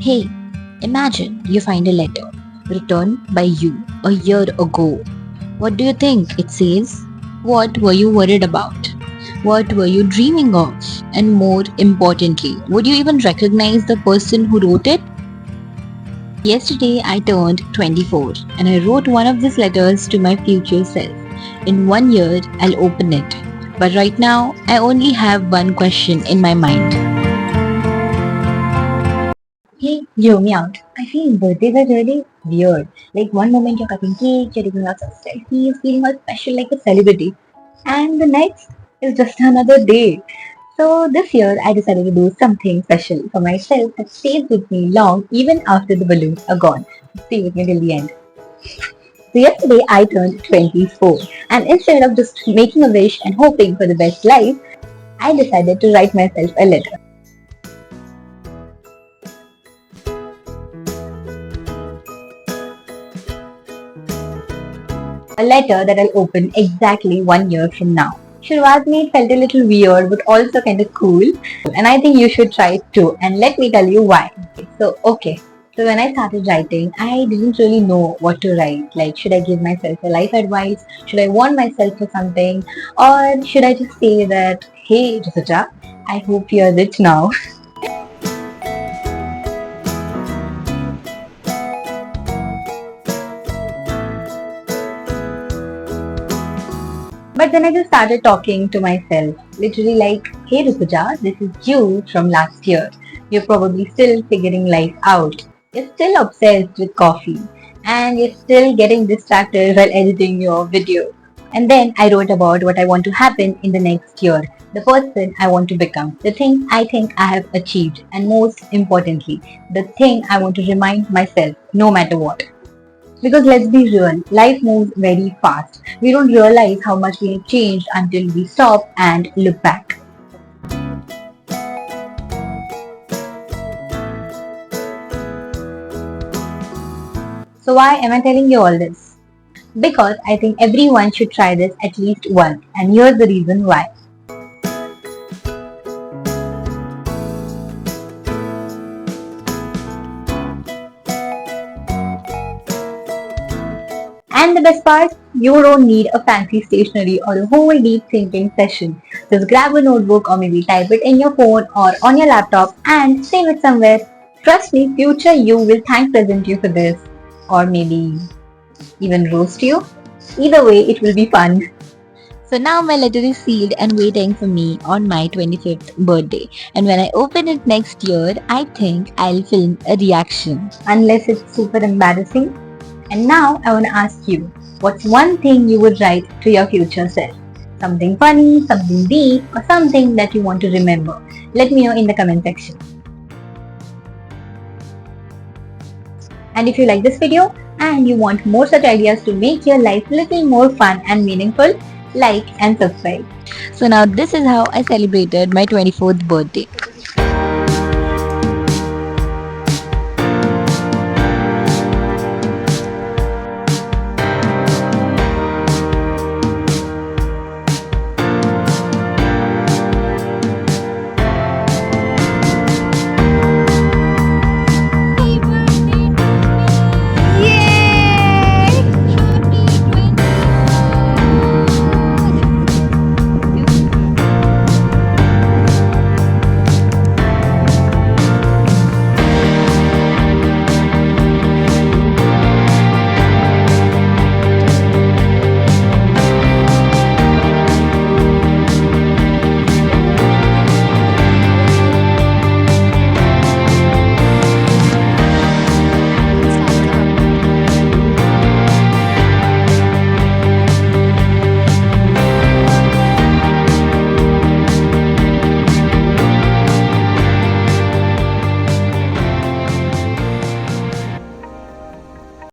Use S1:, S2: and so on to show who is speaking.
S1: Hey, imagine you find a letter written by you a year ago. What do you think it says? What were you worried about? What were you dreaming of? And more importantly, would you even recognize the person who wrote it? Yesterday I turned 24 and I wrote one of these letters to my future self. In 1 year, I'll open it. But right now, I only have one question in my mind. Hey, hear me out. I feel birthdays are really weird. Like one moment you're cutting cake, you're taking lots of selfies, feeling all special like a celebrity, and the next is just another day. So this year I decided to do something special for myself that stays with me long even after the balloons are gone. Stay with me till the end. So yesterday I turned 24 and instead of just making a wish and hoping for the best life, I decided to write myself a letter. A letter that I'll open exactly 1 year from now. Shruat me felt a little weird but also kind of cool, and I think you should try it too, and let me tell you why. So when I started writing, I didn't really know what to write. Like, should I give myself a life advice? Should I warn myself for something? Or should I just say that, hey Jessica, I hope you're rich now. But then I just started talking to myself, literally like, hey Rutuja, this is you from last year. You're probably still figuring life out. You're still obsessed with coffee. And you're still getting distracted while editing your video. And then I wrote about what I want to happen in the next year, the person I want to become, the things I think I have achieved, and most importantly, the thing I want to remind myself no matter what. Because let's be real, life moves very fast. We don't realize how much we have changed until we stop and look back. So why am I telling you all this? Because I think everyone should try this at least once, and here's the reason why. And the best part, you don't need a fancy stationery or a whole deep thinking session. Just grab a notebook or maybe type it in your phone or on your laptop and save it somewhere. Trust me, future you will thank present you for this. Or maybe even roast you. Either way, it will be fun. So now my letter is sealed and waiting for me on my 25th birthday. And when I open it next year, I think I'll film a reaction. Unless it's super embarrassing. And now I want to ask you, what's one thing you would write to your future self? Something funny, something deep, or something that you want to remember? Let me know in the comment section. And if you like this video and you want more such ideas to make your life a little more fun and meaningful, like and subscribe. So now this is how I celebrated my 24th birthday.